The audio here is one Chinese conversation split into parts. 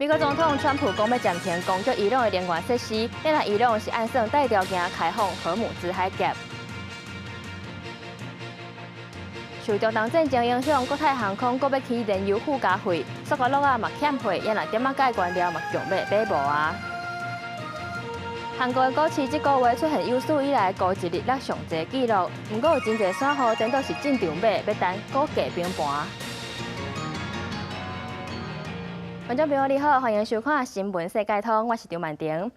美国总统川普讲要暂停攻击伊朗的能源设施，因为伊朗是按算带条件开放荷姆兹海峡。受中东战争影响，国泰航空搁要起燃油附加费，苏格洛啊嘛欠费，因为点仔解原料嘛强要买无啊。韩国的股市这个月出现有史以来高一日拉上济纪录，不过有真侪散户真都是进场买，要等股价平盘。观众朋友你好，欢迎收看《新闻世界通》，我是张曼婷。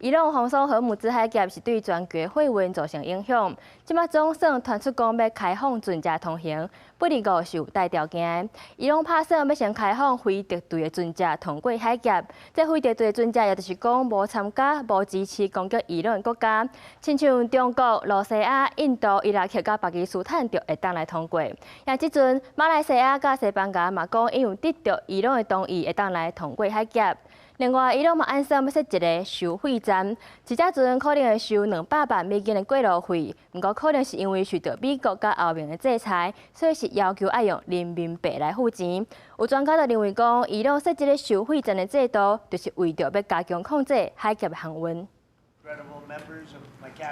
伊朗封锁荷姆兹海峡是对全球货运造成影响。即马总算传出讲要开放船只通行，不过是有带条件。伊朗拍算要先开放非敌对的船只通过海峡，这非敌对的船只也就是讲无参加、无支持攻击伊朗的国家，亲像中国、罗西亚、印度、伊拉克甲巴基斯坦就会当来通过。也即阵马来西亚甲西班牙嘛讲，因为得到伊朗的同意，会当来通过海峡。另外，伊朗嘛按算要设一个收费站，一只船可能会收200万美金的过路费，不过可能是因为受到美国甲欧盟的制裁，所以是要求要用人民币来付钱。有专家就认为讲，伊朗设这个收费站的制度，就是为着要加强控制海峡的航运。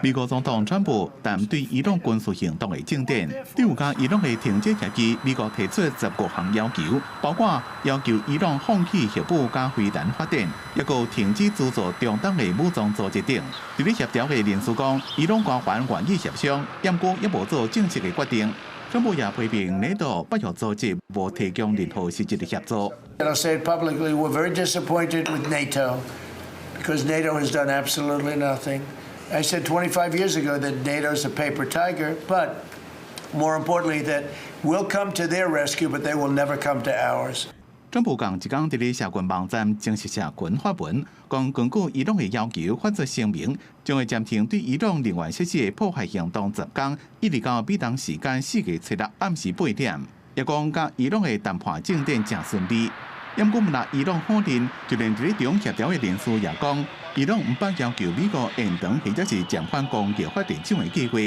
美国总统川普谈对伊朗军事行动的进展，第五甲伊朗的停止协议，美国提出15项要求，包括要求伊朗放弃核武加飞弹发展，也有停止资助中东的武装组织等。伫咧协调的人士讲，伊朗官员愿意协商，不过也无做正式的决定。川普也批评内斗北约组织无提供任何实质的协助。I'll say it publicly. We're very disappointed with NATO because NATO has done absolutely nothing. I said 25 years ago that NATO's a paper tiger, but more importantly, that we'll come to their rescue, but they will never come to ours. 川普讲，一天伫咧社群网站正式社群发文，讲根据伊朗的要求发出声明，将会暂停对伊朗能源设施的破坏行动10天，一直到美东时间4月7日暗时8点。也讲甲伊朗的谈判进展正顺利。不过，伊朗否认，就连伫咧中协调的人士也讲，伊朗唔捌要求美国延长或者是暂缓工业发展奖的计划。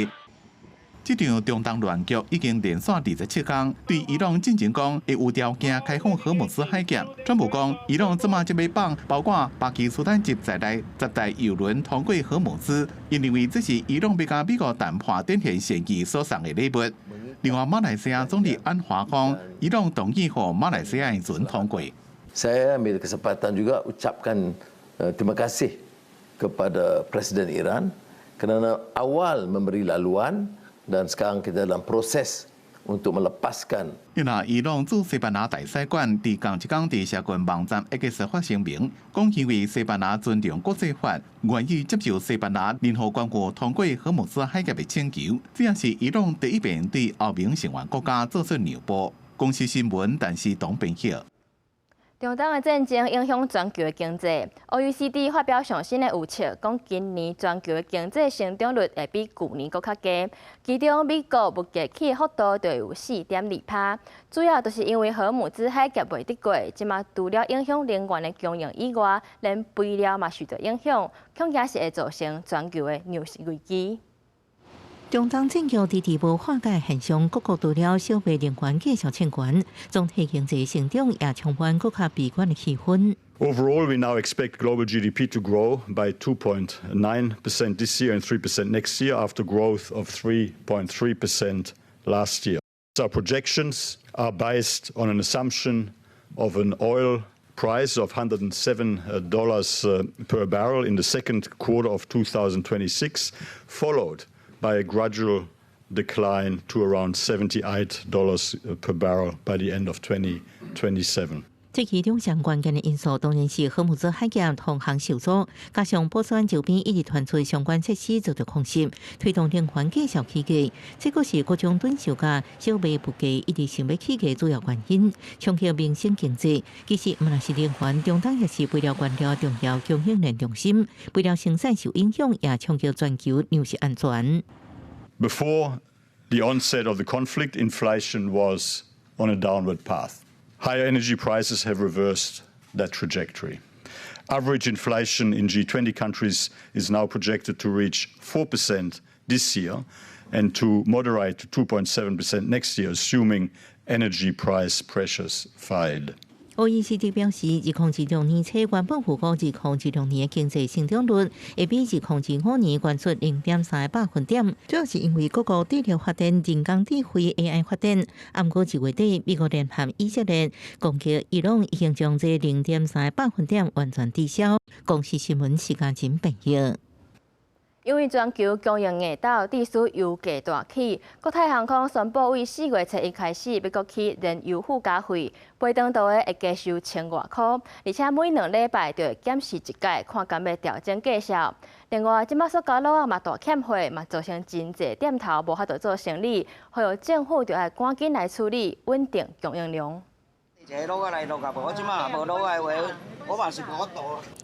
这场中东乱局已经连续27天，对伊朗进行讲会有条件开放荷姆斯海峡。川普讲，伊朗即马就要放包括巴基斯坦籍在内10台油轮通过荷姆斯，因认为这是伊朗要甲美国谈判展现善意所送的礼物。另外，马来西亚总理安华讲，伊朗同意让马来西亚的船通过。Saya ambil kesempatan juga ucapkan terima kasih kepada Presiden Iran kerana awal memberi laluan dan sekarang kita dalam proses untuk melepaskan. 因为伊朗驻西班牙大使馆伫同一天伫社群网站 X 发声明，讲因为西班牙尊重国际法，愿意接受西班牙任何关乎通过荷姆斯海峡的请求，这也是伊朗第一遍对欧盟成员国家做出让步。公司新闻，但是董平晓。中东的战争影响全球的经济 ，OECD 发表上新的预测，讲今年全球的经济成长率会比去年更较低。其中，美国物价起的幅度就有4.2%，主要就是因为荷姆兹海峡未得过，即马除了影响能源的供应以外，连肥料嘛受到影响，恐惊是会造成全球的粮食危机。中东战局伫地无化解现象，各国除了消费能源继续欠悬，总体经济成长也充满更加悲观的气氛。Overall, we now expect global GDP to grow by 2.9% this year and 3% next year, after growth of 3.3% last year. Our projections are based on an assumption of an oil price of $107 per barrel in the second quarter of 2026, followed by a gradual decline to around $78 per barrel by the end of 2027. 这其中上关键的因素当然是荷姆兹海峡通航受阻，加上波斯湾周边一直传出相关设施遭到空袭，推动能源继续起价。这个是各种短售价、小卖不价一直想要起价主要原因。冲击民生经济，其实毋但是能源，中东也是为了原料重要供应链中心，为了生产受影响，也冲击全球粮食安全。Before the onset of the conflict, inflation was on a downward path. Higher energy prices have reversed that trajectory. Average inflation in G20 countries is now projected to reach 4% this year and to moderate to 2.7% next year, assuming energy price pressures fade. OECD 表示，2026年初原本预估2026年的经济成长率会比2025年悬出0.3%，主要是因为各国致力发展人工智慧 AI 发展。不过1月底，美国联合以色列攻击伊朗已经将这0.3%完全抵消。公司新闻时间真朋友。因为全球供应硬岛地区油价大起，国泰航空宣布为4月初1开始要搁起燃油附加费，飞长途的会加收1000外块，而且每2礼拜就会检视一届，看敢要调整价格。另外，即摆塑胶袋嘛大欠货，嘛造成真侪店头无法度做生意，还有政府就要赶紧来处理，稳定供应量。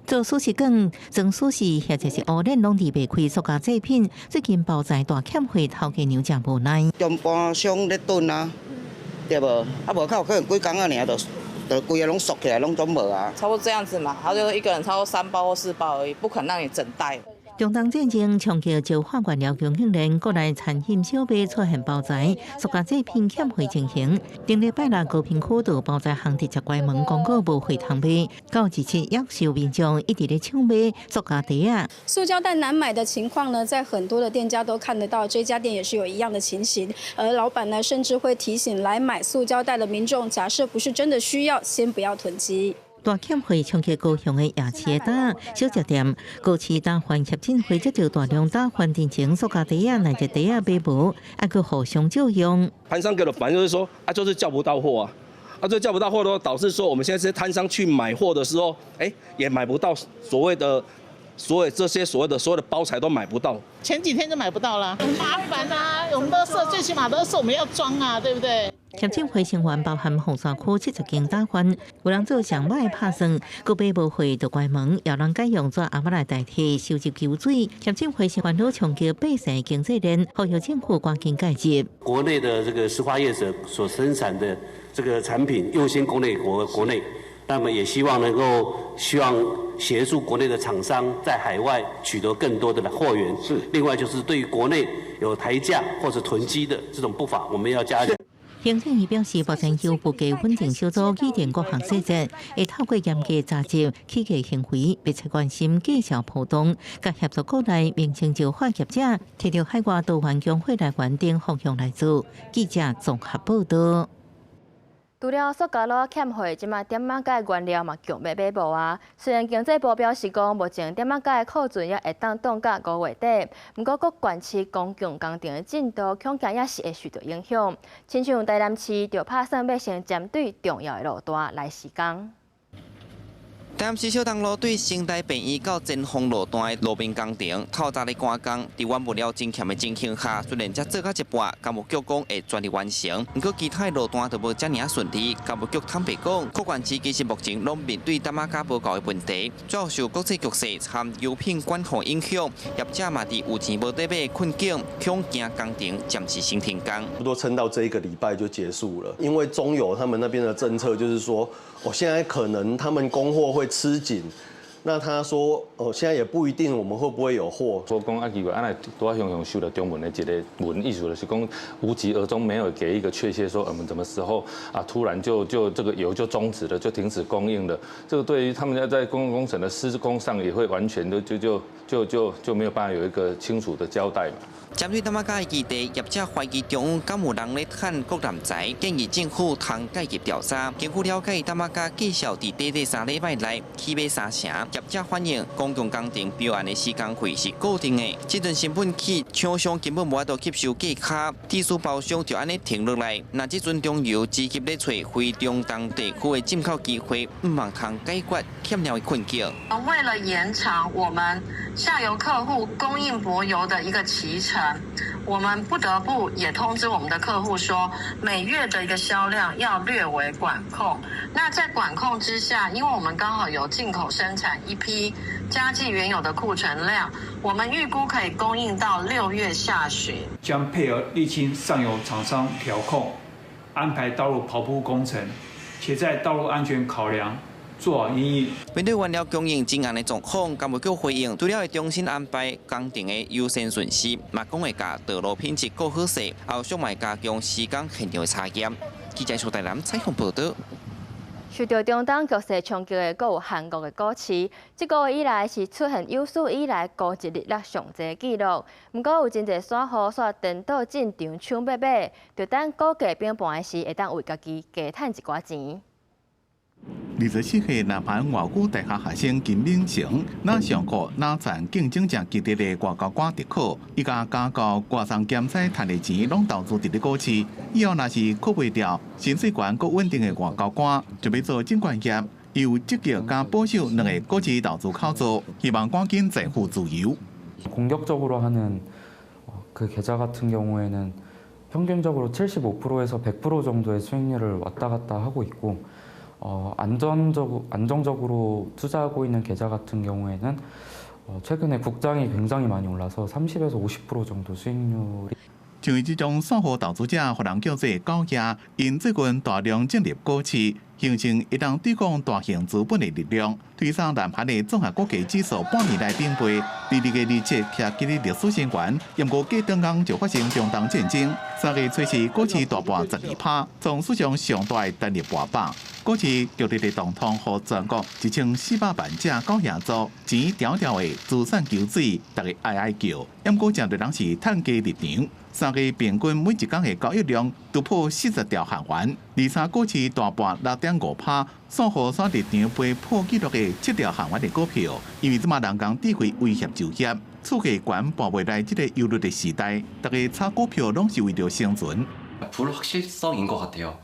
做素食卷、装素食或者是乌链拢离袂开塑胶制品，最近包材大欠货，头家娘真无奈。中盘商咧囤啊，对无？啊无靠可能几工啊，尔就规个拢缩起来，拢总无啊。差不多这样子嘛，他就一个人超过3包或4包而已，不可能让你整袋。中东战争冲击石化原料供应链，国内产品小卖出现包材、塑胶制品欠货情形。顶礼拜六高屏区道包材行直接关门，广告无会通卖，到17要求民众一直咧抢买塑胶袋啊。塑胶袋难买的情况呢，在很多的店家都看得到，这家店也是有一样的情形。而老板呢，甚至会提醒来买塑胶袋的民众，假设不是真的需要，先不要囤积。大欠货冲击高雄的夜市摊、小食店，高市打饭协进会接到大量打饭店前塑胶袋啊、奶制袋啊买无，还佫互相借用。摊商给的反应就是说，就是叫不到货啊，这叫不到货的话，导致说我们现在这些摊商去买货的时候，也买不到所有这些所谓的包材都买不到。前几天就买不到了，很麻烦啊！我们垃圾最起码垃圾我们要装啊，对不对？协进会成员包含红山区70间打饭，有人做上歹拍算，佮买无货就关门，有人改用纸盒来代替收集旧水。协进会是烦恼冲击百姓经济链，呼吁政府赶紧介入。国内的这个石化业者所生产的这个产品优先国内，那么也希望协助国内的厂商在海外取得更多的货源。另外就是对于国内有抬价或者囤积的这种不法，我们要加强。行政院表示，目前由不计稳定小组拟定各项细节，会透过严格查缉企业行为，密切关心绩效波动，甲协助国内民情就化业者，摕到海外多元工会来源等方向来做。记者综合报道。除了塑胶袋欠货，即马点仔钙原料嘛强要买无啊。虽然经济部表示讲，目前点仔钙库存也会当冻到5月底，不过各县市公共工程的进度恐惊也是会受到影响。亲像台南市就打算要先针对重要的路段来施工。台南市小东路对新台病院到前锋路段的路边工程，透早咧赶工，伫原物料真欠的情形下，虽然才做到一半，干务局讲会全力完成，不过其他的路段就无遮尔顺利。干务局坦白讲，各县市其实目前拢面对点仔价无够的问题，主要受国际局势和油品管控影响，业者嘛伫有钱无得买的困境，恐惊工程暂时先停工。差不多撑到这一个礼拜就结束了，因为中油他们那边的政策就是说，现在可能他们供货会吃紧，那他说，现在也不一定我们会不会有货。说讲2月来都要雄收到中文的一个文，意思就是讲无疾而终，没有给一个确切说我们什么时候突然就这个油就终止了，就停止供应了。这个对于他们要在公共工程的施工上也会完全的就没有办法有一个清楚的交代嘛。针对点仔价的议题，业者怀疑中央敢有人咧趁国难财，建议政府通介入调查。经过了解，点仔价计少伫短3礼拜内起码3成。业者反映，公共工程标案的施工费是固定的，这阵成本起，厂商根本无法度吸收价卡，地区包商就安尼停落来。那这阵中油积极咧找非中东地区的进口机会，唔望通解决欠料的困境。为了延长我们下游客户供应柏油的一个期程，我们不得不也通知我们的客户说，每月的一个销量要略为管控。那在管控之下，因为我们刚好有进口生产一批加计原有的库存量，我们预估可以供应到6月下旬。将配合沥青上游厂商调控，安排道路跑步工程，且在道路安全考量。做好因应。面对原料供应真硬的状况，干部局回应，除了会重新安排工程的优先顺序，嘛讲会甲道路品质更好势，后续嘛加强施工现场的查验。记者苏台南采访报道。受到中东局势冲击的，阁有韩国的股市，这个月以来是出现有史以来高一日落上济纪录。不过有真侪散户煞颠倒进场抢买，就等股价变盘的时，会当为家己加赚一寡钱。24岁南韩外语大学学生金敏成，那上课那赚竞争正激烈的外交官特考，伊甲加到外商检测赚的钱，拢投资伫咧股市。以后若是扣袂掉，薪水悬阁稳定的外交官，就要做证券业，伊有积极加保守两个股市投资考作，希望赶紧财富自由。 공격적으로 하는 그 계좌 같은 경우에는 평균적으로 75%에서 100% 정도의 수익률을 왔다 갔다 하고 있고 안정적으로 투자하고 있는 계좌 같은 경우에는 최근에 국장이 굉장히 많이 올라서 30에서 50% 정도 수익률이 像伊这种散户投资者，互人叫做高压，因最近大量进入股市，形成一档对抗大型资本的力量，推升南韩的综合国际指数半年来并飞，第二个日期徛今日历史新高。不过过两天就发生中东战争，3月初时股市大盘12%，创史上上大的单日盘板。股市剧烈的动荡，互全国1400万只狗野族钱条条的资产求水，大家哀叫。不过正对人是趁价入场。 3月平均每一天的交易量突破40条韩元，23股市大盘6.5%，散户选入场被破纪录的7条韩元的股票，因为这马人工智慧威胁就业，厝价悬博未来这个忧虑的时代，大家炒股票拢是为了生存。 불확실성인 것 같아요.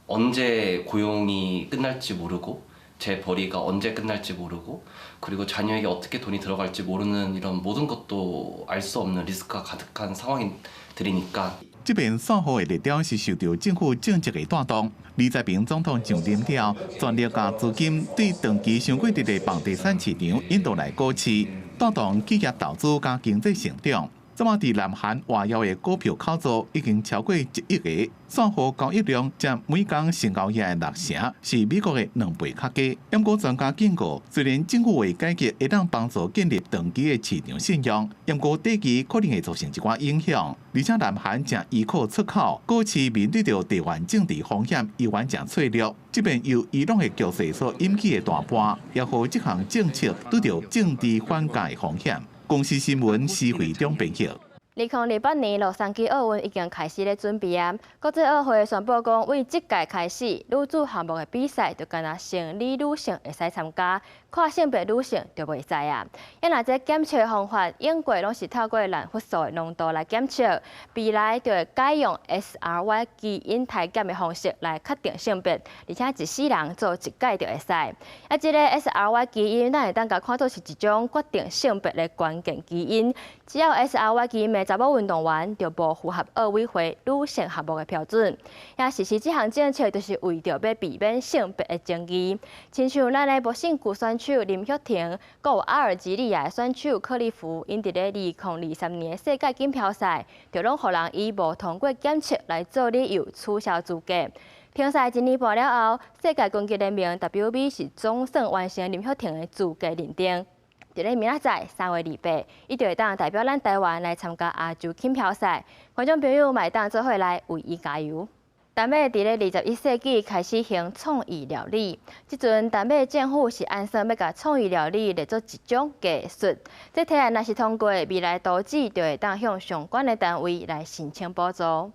언제 고용이 끝날지 모르고 제 벌이가 언제 끝날지 모르고 그리고 자녀에게 어떻게 돈이 들어갈지 모르는 이런 모든 것도 알 수 없는 리스크가 가득한 상황들이니까 这边散户的力量是受到政府政策的带动。李在平总统上任了，全力将资金对长期上过热的房地产市场引导来股市，带动企业投资加经济成长。 这么，伫南韩外摇的股票考作已经超过1亿个，散户交易量占每天成交额的60%，是美国的2倍较低。不过专家警告，虽然政府为改革会当帮助建立长期的市场信用，不过短期可能会造成一寡影响。而且南韩正依靠出口，股市面对着地缘政治风险，依然正脆弱。这边由伊朗的局势所引起的大波，也和这项政策拄着政治反价的风险。 公司新闻施惠中编辑。 2028年洛杉矶奥运已经开始咧准备啊！国际奥会宣布讲，为即届开始，女子项目的比赛就干那生理女性会使参加，跨性别女性就袂使啊。因那这检测方法，英国拢是透过蓝色素的浓度来检测，未来就会改用 SRY 基因体检的方式来确定性别，而且一世人做一届就会使。啊，这个 SRY 基因，咱会当甲看作是一种决定性别的关键基因，只要 SRY 基因的 查某运动员就无符合奥委会女性项目的标准，也实施这项政策，就是为着要避免性别的争议。亲像咱的博姓区选手林旭廷，佮有阿尔及利亚选手克利夫，因伫咧2023年世界锦标赛，就拢互人以无通过检测来做理由取消资格。评赛一年半了后，世界拳击联盟 WB 是总算完成林旭廷的资格认定。 伫咧明仔载3月28，伊就会当代表咱台湾来参加亚洲锦标赛，观众朋友嘛会当做伙来为伊加油。台北伫咧21世纪开始行创意料理，即阵台北政府是按算要甲创意料理列作一种艺术。这提案若是通过，未来都市就会当向相关的单位来申请补助。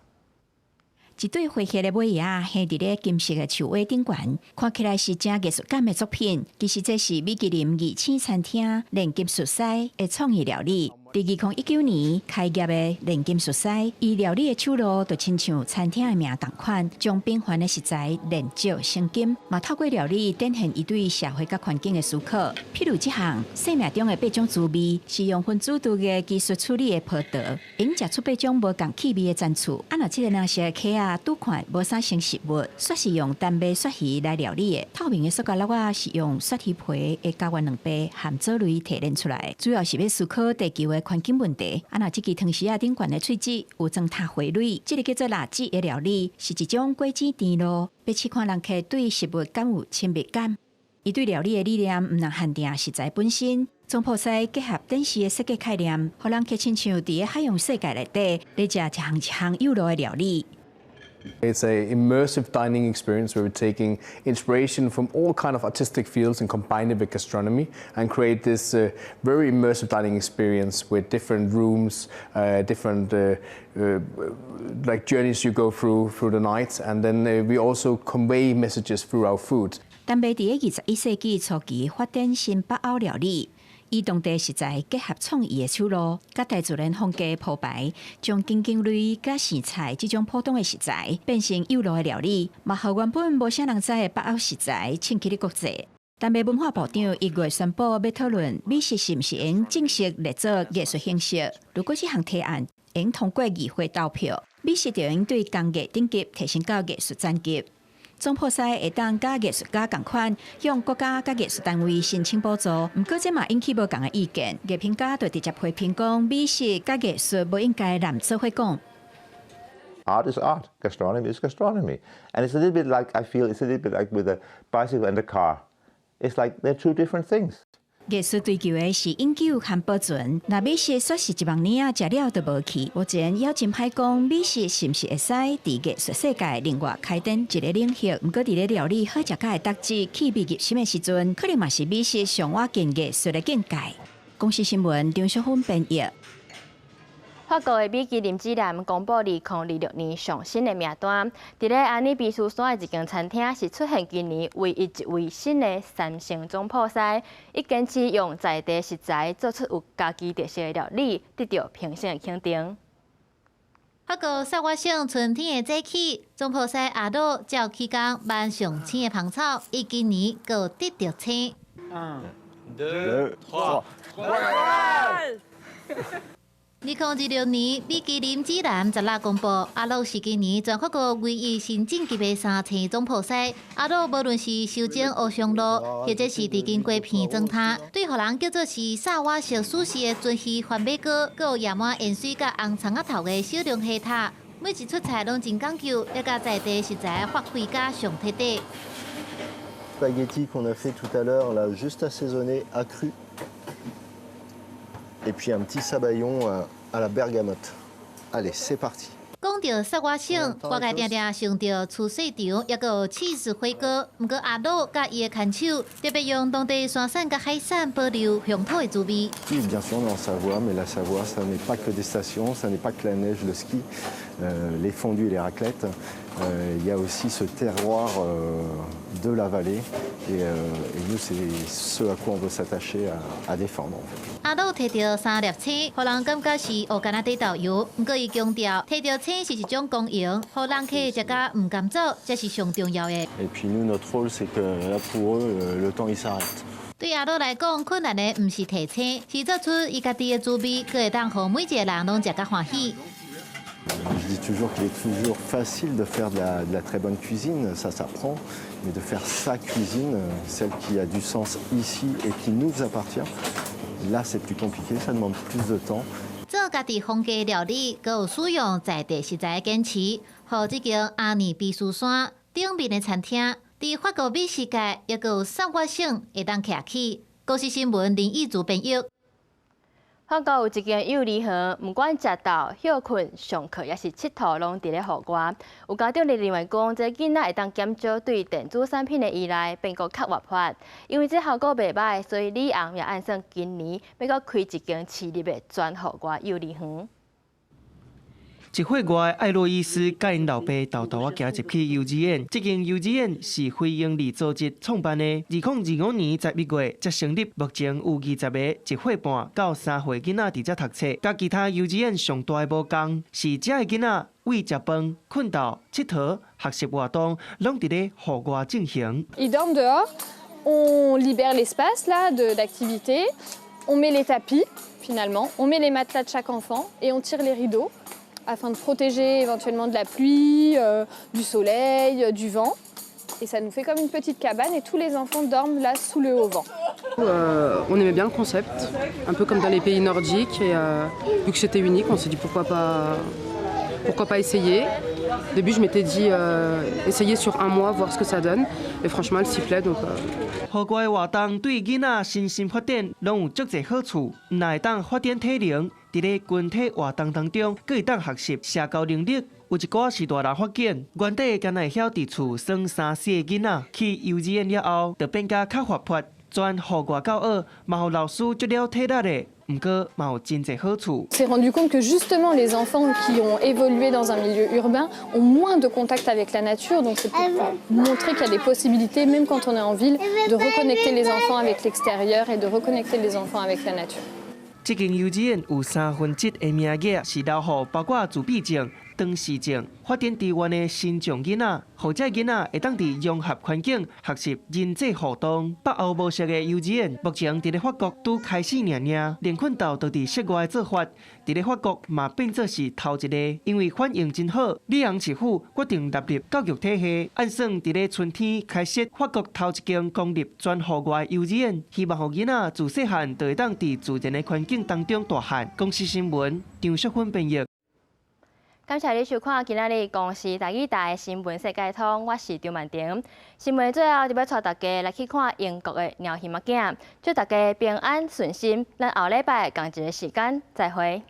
一对花叶的尾叶行伫咧金色的树尾顶悬，看起来是真艺术感的作品。其实这是米其林2星餐厅炼金术师的创意料理。伫2019年开业的炼金术师，伊料理的手路就亲像餐厅的名同款，将平凡的食材炼造成金，嘛透过料理展现伊对社会甲环境的思考。譬如这项生命中的8种滋味，是用分子度的技术处理的葡萄，因食出8种无共气味的赞醋。啊，若这个那些客啊拄看无啥成食物，煞是用单杯雪鱼来料理的。透明的塑胶粒啊，是用雪鱼皮的胶原2倍含藻类提炼出来，主要是要思考地球的 环境问题。啊，那这支汤匙啊顶悬的喙齿有装塔花蕊，这个叫做蜡质的料理，是一种果子甜露，要试看人客对食物敢有亲密感。伊对料理的理念唔能限定食材本身，总铺师结合电视的设计概念，互人客亲像伫海洋世界内底，咧食一项有路的料理。It's an immersive dining experience where we're taking inspiration from all kind of artistic fields and combine it with gastronomy and create this very immersive dining experience with different rooms, different like journeys you go through the night, and then we also convey messages through our food. 丹麦伫21世纪初期发展新北欧料理。 以当地食材结合创意的手路，甲大自然风格铺排，将根茎类甲苋菜这种普通的食材变成有路的料理，嘛，互原本无啥人知的北欧食材冲起了国际。丹麦文化部长1月宣布要讨论美食是毋是应正式列作艺术形式。如果这项提案应通过议会投票，美食就应对工艺等级提升到艺术等级。 总铺师会当甲艺术家同款，向国家甲艺术单位申请补助。不过这嘛引起无同的意见，艺评家就直接批评讲，美食甲艺术不应该揽做伙讲。Art is art, gastronomy is gastronomy, and it's a little bit like I feel it's a little bit like with a bicycle and a car. It's like they're two different things. 艺术追求的是永久和保存。那美食说是1万年啊，食了都无去。目前也真歹讲，美食是毋是会使伫艺术世界另外开展一个领域？毋过伫咧料理好食甲的特质气味入心的时阵，可能嘛是美食上瓦近艺术的境界。公司新闻张淑芬编译。 法国的米其林指南公布2026年上新的名单，伫咧安尼避暑山的一间餐厅是出现今年唯一一位新的3星总铺师，伊坚持用在地食材做出有家己特色的料理，得到评审的肯定。法国萨瓦省春天的早起，总铺师阿罗照起工万上青的芳草，伊今年阁得到青。1、2、3。2016年，米其林指南16公布，阿洛是今年全法国唯一新晋级的3星总铺师。阿洛无论是修整欧香路，或者是伫经过片装塔，对互人叫做是萨瓦式舒适的尊稀番麦糕，阁有染满盐水甲红葱仔头的小龙虾塔，每一出菜拢真讲究，也甲在地食材发挥甲上贴地。Spaghetti qu'on a fait tout à l'heure, là, juste assaisonné, accru. Et puis un petit sabayon à la bergamote. Allez, c'est parti. 讲到萨瓦省，我家定定想到醋市场，也个有起司火锅。不过阿罗甲伊的牵手，特别用当地山产甲海产保留乡土的滋味。Oui, bien sûr, on est en Savoie, mais la Savoie, ça n'est pas que des stations, ça n'est pas que la neige, le ski, les fondus et les raclettes. Il y a aussi ce terroir de la vallée, et nous, c'est ce à quoi on veut s'attacher à défendre. 阿罗摕到3粒青，互人感觉是乌干仔地豆油。不过伊强调，摕到青是一种公营，互人客食甲唔甘走，这是上重要的。Et puis nous, notre rôle, c'est que là, pour eux, le temps il s'arrête. 对阿罗来讲，困难的唔是提青，是做出伊家己的滋味，可会当互每一个人拢食甲欢喜。Je dis toujours qu'il est toujours facile de faire de la très bonne cuisine, ça s'apprend, mais de faire sa cuisine, celle qui a du sens ici et qui nous appartient, là c'est plus compliqué, ça demande plus de temps. 做家己风格料理，佮有使用在地食材的坚持，互这间阿尼避暑山顶面的餐厅，伫法国美食界也佮有萨瓦省会当徛起。国视新闻林义竹编译。法国有一间幼儿园，不管食到、休困、上课，也是佚佗，拢伫咧护我。有家长认为讲，这囡仔会当减少对电子产品的依赖，变个较活泼。因为这效果袂歹，所以李昂也按算今年要搁开一间市立的专护我幼儿园。一岁外的艾洛伊斯甲因老爸豆豆行入去幼稚园，这间幼稚园是非营利组织创办的。2025年11月才成立，目前有20个1岁半到3岁囡仔伫遮读册，甲其他幼稚园上大的无共，是遮的囡仔为食饭、困觉、佚佗、学习活动，拢伫咧户外进行。Ils dorment dehors, on libère l'espace là d'activité, on met les tapis finalement, on met les matelas de chaque enfant et on tire les rideaux. Afin de protéger éventuellement de la pluie, du soleil, du vent. Et ça nous fait comme une petite cabane et tous les enfants dorment là sous le haut vent. On aimait bien le concept, un peu comme dans les pays nordiques. Et vu que c'était unique, on s'est dit pourquoi pas essayer. Au début, je m'étais dit essayer sur un mois, voir ce que ça donne. Et franchement, elle s'y plaît. Donc, 户外活动对囡仔身心发展拢有足侪好处，若会当发展体能。伫伫咧群体活动当中，可以当学习社交能力。有一寡是大人发现，原底敢会晓伫厝耍3、4个囡仔，去幼稚园了后，就变甲较活泼，转户外教学，嘛互老师足了体力的。 s'est rendu compte que justement les enfants qui ont évolué dans un milieu urbain ont moins de contact avec la nature, donc c'est pour montrer qu'il y a des possibilités, même quand on est en ville, de reconnecter les enfants avec l'extérieur et de reconnecter les enfants avec la nature. 这间幼稚园有1/3的名额是留予包括自闭症、唐氏症、发展迟缓的身障囡仔，或者囡仔会当伫融合环境学习人际互动。北欧模式的幼稚园目前伫咧法国拄开始尔，连训导都伫室外做法，伫咧法国嘛变作是头一个，因为反应真好，里昂市府决定纳入教育体系，按算伫咧春天开设法国头一间公立全户外幼稚园，希望互囡仔自细汉就会当伫自然的环境当中大汉。公司新闻张淑芬编译。感谢你收看今仔日公视台语台新闻世界通，我是张曼婷。新闻最后就要带大家来去看英国的鸟戏物件，祝大家平安顺心。咱后礼拜同一个时间再会。